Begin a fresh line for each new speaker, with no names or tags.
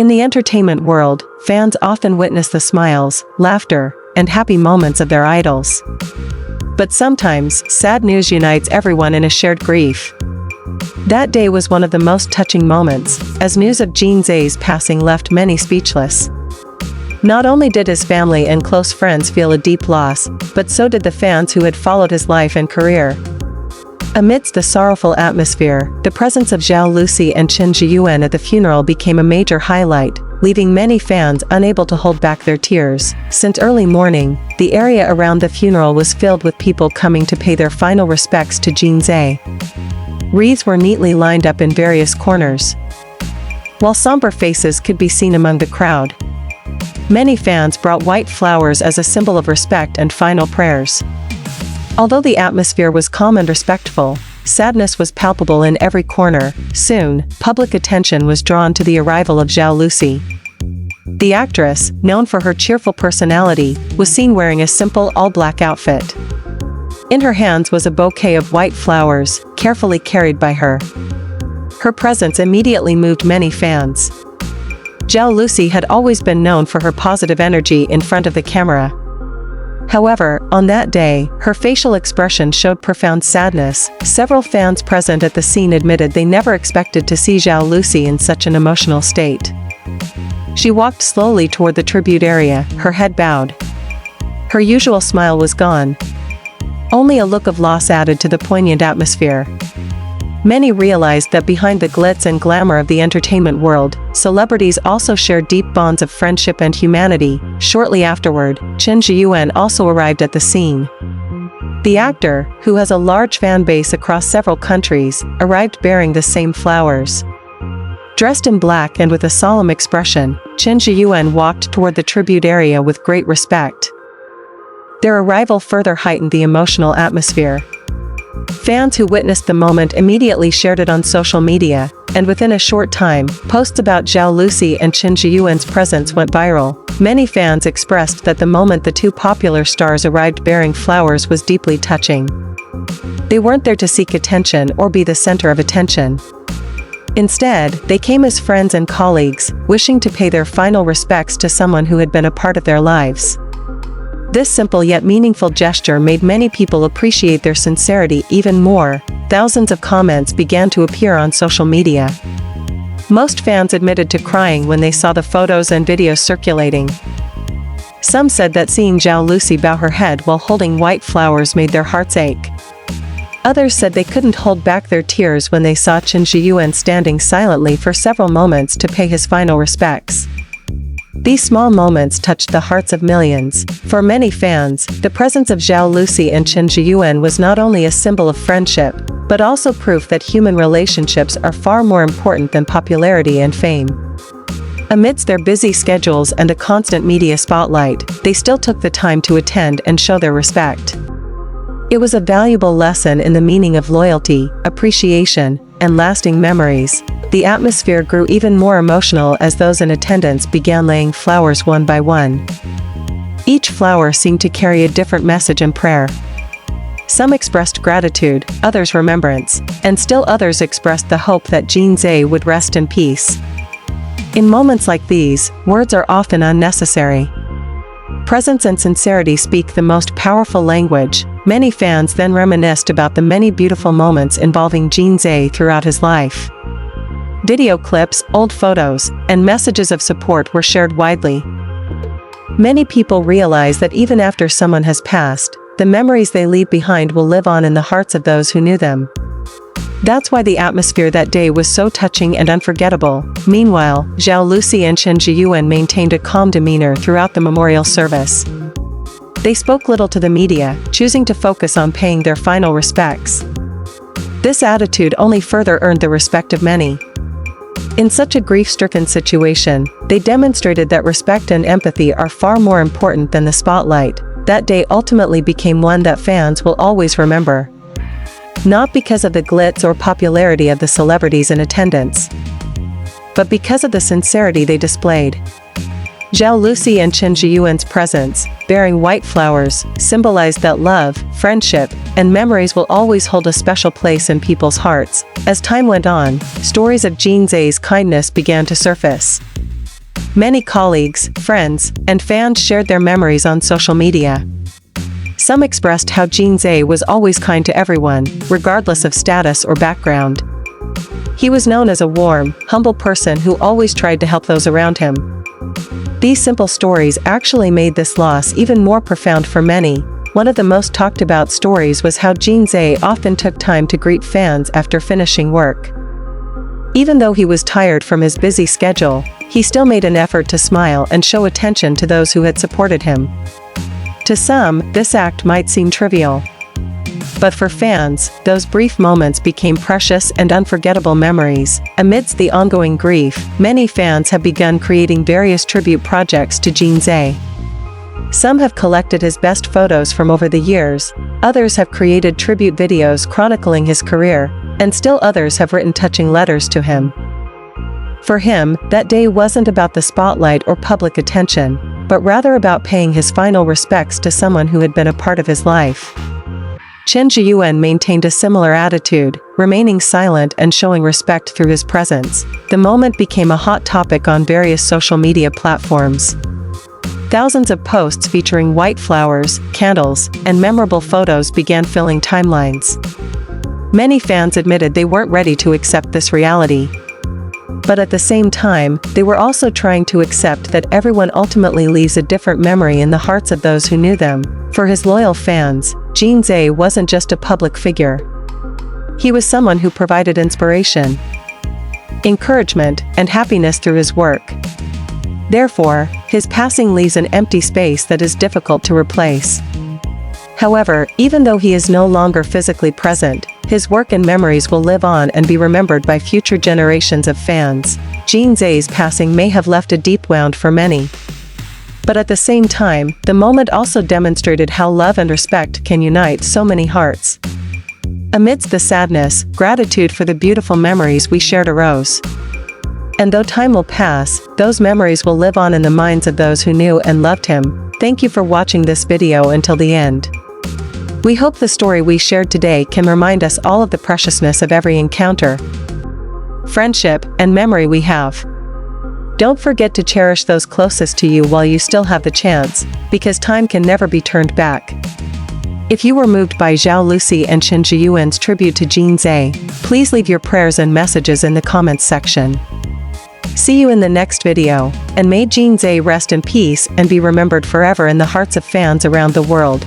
the entertainment world, fans often witness the smiles, laughter, and happy moments of their idols. But sometimes, sad news unites everyone in a shared grief. That day was one of the most touching moments, as news of Jin Ze's passing left many speechless. Not only did his family and close friends feel a deep loss, but so did the fans who had followed his life and career. Amidst the sorrowful atmosphere, the presence of Zhao Lusi and Chen Zheyuan at the funeral became a major highlight, leaving many fans unable to hold back their tears. Since early morning, the area around the funeral was filled with people coming to pay their final respects to Jin Ze. Wreaths were neatly lined up in various corners, while somber faces could be seen among the crowd. Many fans brought white flowers as a symbol of respect and final prayers. Although the atmosphere was calm and respectful, sadness was palpable in every corner. Soon, public attention was drawn to the arrival of Zhao Lusi. The actress, known for her cheerful personality, was seen wearing a simple all-black outfit. In her hands was a bouquet of white flowers, carefully carried by her. Her presence immediately moved many fans. Zhao Lusi had always been known for her positive energy in front of the camera. However, on that day, her facial expression showed profound sadness. Several fans present at the scene admitted they never expected to see Zhao Lusi in such an emotional state. She walked slowly toward the tribute area, her head bowed. Her usual smile was gone. Only a look of loss added to the poignant atmosphere. Many realized that behind the glitz and glamour of the entertainment world, celebrities also share deep bonds of friendship and humanity. Shortly afterward, Chen Zheyuan also arrived at the scene. The actor, who has a large fan base across several countries, arrived bearing the same flowers. Dressed in black and with a solemn expression, Chen Zheyuan walked toward the tribute area with great respect. Their arrival further heightened the emotional atmosphere. Fans who witnessed the moment immediately shared it on social media, and within a short time, posts about Zhao Lusi and Chen Zheyuan's presence went viral. Many fans expressed that the moment the two popular stars arrived bearing flowers was deeply touching. They weren't there to seek attention or be the center of attention. Instead, they came as friends and colleagues, wishing to pay their final respects to someone who had been a part of their lives. This simple yet meaningful gesture made many people appreciate their sincerity even more. Thousands of comments began to appear on social media. Most fans admitted to crying when they saw the photos and videos circulating. Some said that seeing Zhao Lusi bow her head while holding white flowers made their hearts ache. Others said they couldn't hold back their tears when they saw Chen Zheyuan standing silently for several moments to pay his final respects. These small moments touched the hearts of millions. For many fans, the presence of Zhao Lusi and Chen Zheyuan was not only a symbol of friendship, but also proof that human relationships are far more important than popularity and fame. Amidst their busy schedules and a constant media spotlight, they still took the time to attend and show their respect. It was a valuable lesson in the meaning of loyalty, appreciation, and lasting memories. The atmosphere grew even more emotional as those in attendance began laying flowers one by one. Each flower seemed to carry a different message and prayer. Some expressed gratitude, others remembrance, and still others expressed the hope that Jin Ze would rest in peace. In moments like these, words are often unnecessary. Presence and sincerity speak the most powerful language. Many fans then reminisced about the many beautiful moments involving Jin Ze throughout his life. Video clips, old photos, and messages of support were shared widely. Many people realize that even after someone has passed, the memories they leave behind will live on in the hearts of those who knew them. That's why the atmosphere that day was so touching and unforgettable. Meanwhile, Zhao Lusi and Chen Zheyuan maintained a calm demeanor throughout the memorial service. They spoke little to the media, choosing to focus on paying their final respects. This attitude only further earned the respect of many. In such a grief-stricken situation, they demonstrated that respect and empathy are far more important than the spotlight. That day ultimately became one that fans will always remember. Not because of the glitz or popularity of the celebrities in attendance, but because of the sincerity they displayed. Zhao Lusi and Chen Zheyuan's presence, bearing white flowers, symbolized that love, friendship, and memories will always hold a special place in people's hearts. As time went on, stories of Jin Ze's kindness began to surface. Many colleagues, friends, and fans shared their memories on social media. Some expressed how Jin Ze was always kind to everyone, regardless of status or background. He was known as a warm, humble person who always tried to help those around him. These simple stories actually made this loss even more profound for many. One of the most talked about stories was how Jin Ze often took time to greet fans after finishing work. Even though he was tired from his busy schedule, he still made an effort to smile and show attention to those who had supported him. To some, this act might seem trivial. But for fans, those brief moments became precious and unforgettable memories. Amidst the ongoing grief, many fans have begun creating various tribute projects to Jin Ze. Some have collected his best photos from over the years, others have created tribute videos chronicling his career, and still others have written touching letters to him. For him, that day wasn't about the spotlight or public attention, but rather about paying his final respects to someone who had been a part of his life. Chen Zheyuan maintained a similar attitude, remaining silent and showing respect through his presence. The moment became a hot topic on various social media platforms. Thousands of posts featuring white flowers, candles, and memorable photos began filling timelines. Many fans admitted they weren't ready to accept this reality. But at the same time, they were also trying to accept that everyone ultimately leaves a different memory in the hearts of those who knew them. For his loyal fans, Jin Ze wasn't just a public figure. He was someone who provided inspiration, encouragement, and happiness through his work. Therefore, his passing leaves an empty space that is difficult to replace. However, even though he is no longer physically present, his work and memories will live on and be remembered by future generations of fans. Jin Ze's passing may have left a deep wound for many. But at the same time, the moment also demonstrated how love and respect can unite so many hearts. Amidst the sadness, gratitude for the beautiful memories we shared arose. And though time will pass, those memories will live on in the minds of those who knew and loved him. Thank you for watching this video until the end. We hope the story we shared today can remind us all of the preciousness of every encounter, friendship, and memory we have. Don't forget to cherish those closest to you while you still have the chance, because time can never be turned back. If you were moved by Zhao Lusi and Chen Zheyuan's tribute to Jin Ze, please leave your prayers and messages in the comments section. See you in the next video, and may Jin Ze rest in peace and be remembered forever in the hearts of fans around the world.